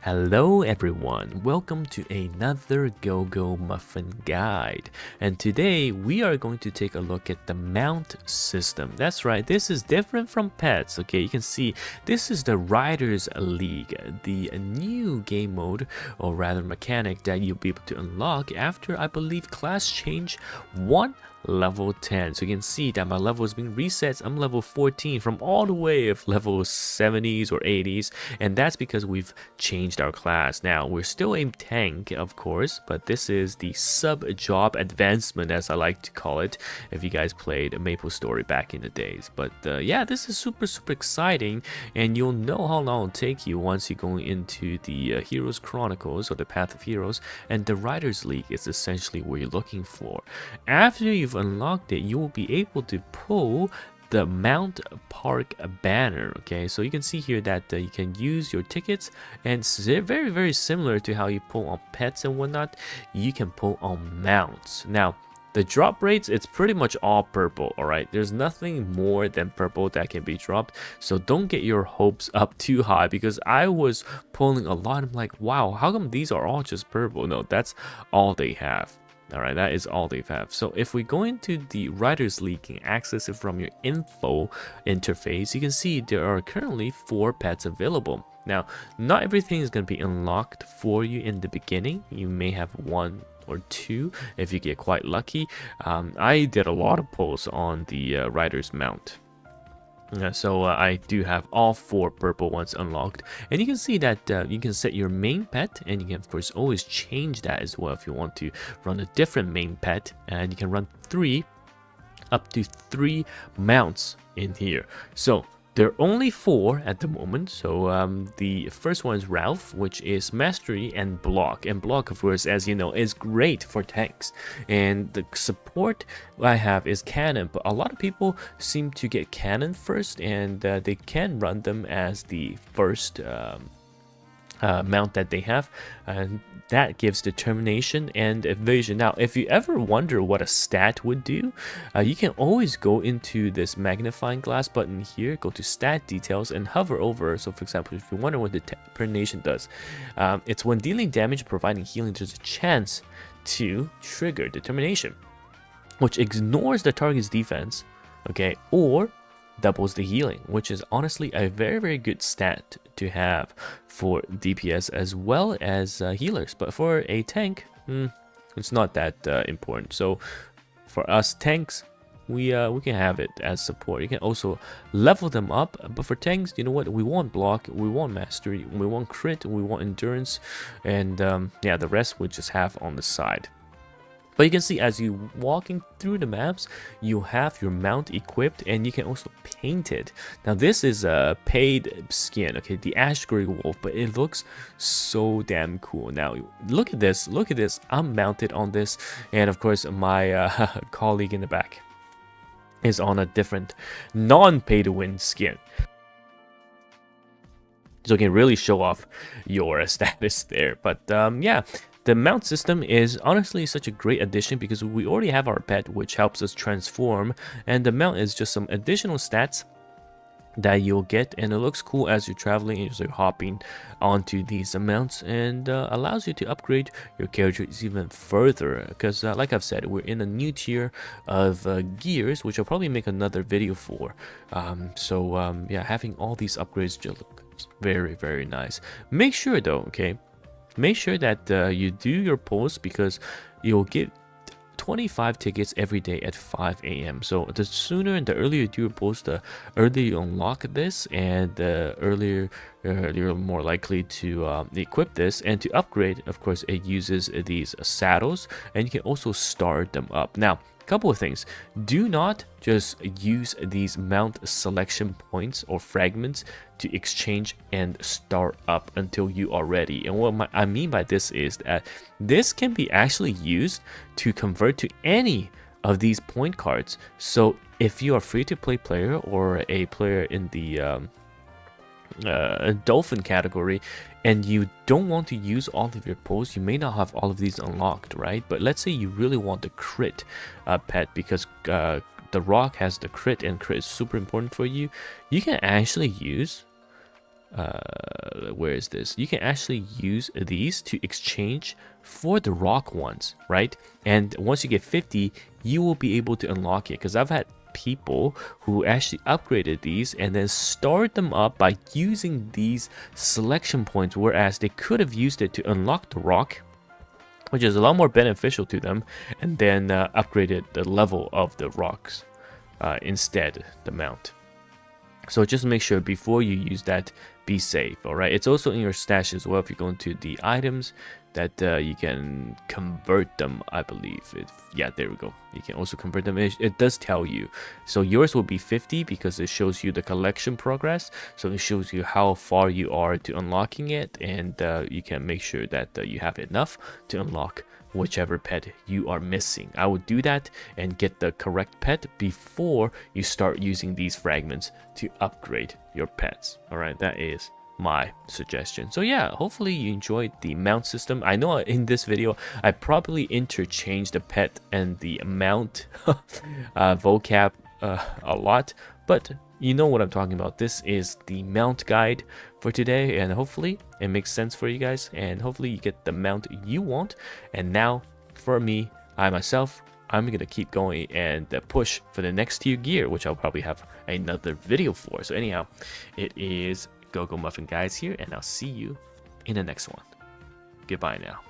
Hello everyone, welcome to another Go Go Muffin guide, and today we are going to take a look at the mount system. That's right, this is different from pets. Okay, you can see this is the Riders League, the new game mode, or rather mechanic that you'll be able to unlock after, I believe, class change 1 level 10. So you can see that my level is being reset. I'm level 14 from all the way of level 70s or 80s, and that's because we've changed our class. Now we're still a tank, of course, but this is the sub job advancement, as I like to call it, if you guys played Maple Story back in the days. But yeah, this is super exciting, and you'll know how long it'll take you once you go into the Heroes Chronicles, or the Path of Heroes, and the Riders League is essentially what you're looking for. After you've unlocked it, you will be able to pull the Mount Park banner. Okay, so you can see here that you can use your tickets, and it's very similar to how you pull on pets and whatnot. You can pull on mounts. Now the drop rates, it's pretty much all purple. All right, there's nothing more than purple that can be dropped, so don't get your hopes up too high, because I was pulling a lot. I'm like, wow, how come these are all just purple? No, that's all they have. Alright, that is all they have. So if we go into the Riders League and access it from your info interface, you can see there are currently 4 pets available. Now, not everything is going to be unlocked for you in the beginning. You may have 1 or 2 if you get quite lucky. I did a lot of pulls on the Rider's Mount. So I do have all 4 purple ones unlocked, and you can see that you can set your main pet, and you can of course always change that as well if you want to run a different main pet, and you can run up to 3 mounts in here. So there are only 4 at the moment. So the first one is Ralph, which is mastery and block. And block, of course, as you know, is great for tanks. And the support I have is cannon, but a lot of people seem to get cannon first, and they can run them as the first mount that they have, and that gives determination and evasion. Now if you ever wonder what a stat would do, you can always go into this magnifying glass button here, go to stat details, and hover over. So for example, if you wonder what determination does, it's when dealing damage, providing healing, there's a chance to trigger determination, which ignores the target's defense, okay, or doubles the healing, which is honestly a very good stat to have for DPS as well as healers. But for a tank, it's not that important. So for us tanks, we can have it as support. You can also level them up, but for tanks, you know what, we want block, we want mastery, we want crit, we want endurance, and yeah, the rest we just have on the side. But you can see as you walking through the maps, you have your mount equipped, and you can also paint it. Now this is a paid skin, okay, the Ash Grey Wolf, but it looks so damn cool. Now look at this, I'm mounted on this, and of course my colleague in the back is on a different non-pay-to-win skin. So you can really show off your status there. But yeah, the mount system is honestly such a great addition, because we already have our pet, which helps us transform, and the mount is just some additional stats that you'll get, and it looks cool as you're traveling and you're hopping onto these mounts, and allows you to upgrade your characters even further, because like I've said, we're in a new tier of gears, which I'll probably make another video for. Yeah, having all these upgrades just look very nice. Make sure though, okay, make sure that you do your pulls, because you'll get 25 tickets every day at 5 AM. So the sooner and the earlier you do your pulls, the earlier you unlock this, and the earlier you're more likely to equip this. And to upgrade, of course, it uses these saddles, and you can also start them up. Now, couple of things: do not just use these mount selection points or fragments to exchange and start up until you are ready. And what I mean by this is that this can be actually used to convert to any of these point cards. So if you are free to play player, or a player in the dolphin category, and you don't want to use all of your pulls, you may not have all of these unlocked, right? But let's say you really want the crit pet, because the rock has the crit, and crit is super important for you. You can actually use where is this? You can actually use these to exchange for the rock ones, right? And once you get 50, you will be able to unlock it, because I've had people who actually upgraded these and then started them up by using these selection points, whereas they could have used it to unlock the rock, which is a lot more beneficial to them, and then upgraded the level of the rocks instead, the mount. So just make sure before you use that, be safe. All right, it's also in your stash as well. If you go into the items, that you can convert them, I believe. Yeah, there we go. You can also convert them. It does tell you. So yours will be 50 because it shows you the collection progress. So it shows you how far you are to unlocking it, and you can make sure that you have enough to unlock whichever pet you are missing. I would do that and get the correct pet before you start using these fragments to upgrade your pets. All right, that is my suggestion. So yeah, hopefully you enjoyed the mount system. I know in this video I probably interchanged the pet and the mount vocab a lot, but you know what I'm talking about. This is the mount guide for today, and hopefully it makes sense for you guys, and hopefully you get the mount you want. And now for me, I'm gonna keep going and push for the next tier gear, which I'll probably have another video for. So anyhow, it is GoGoMuffin Guides here, and I'll see you in the next one. Goodbye now.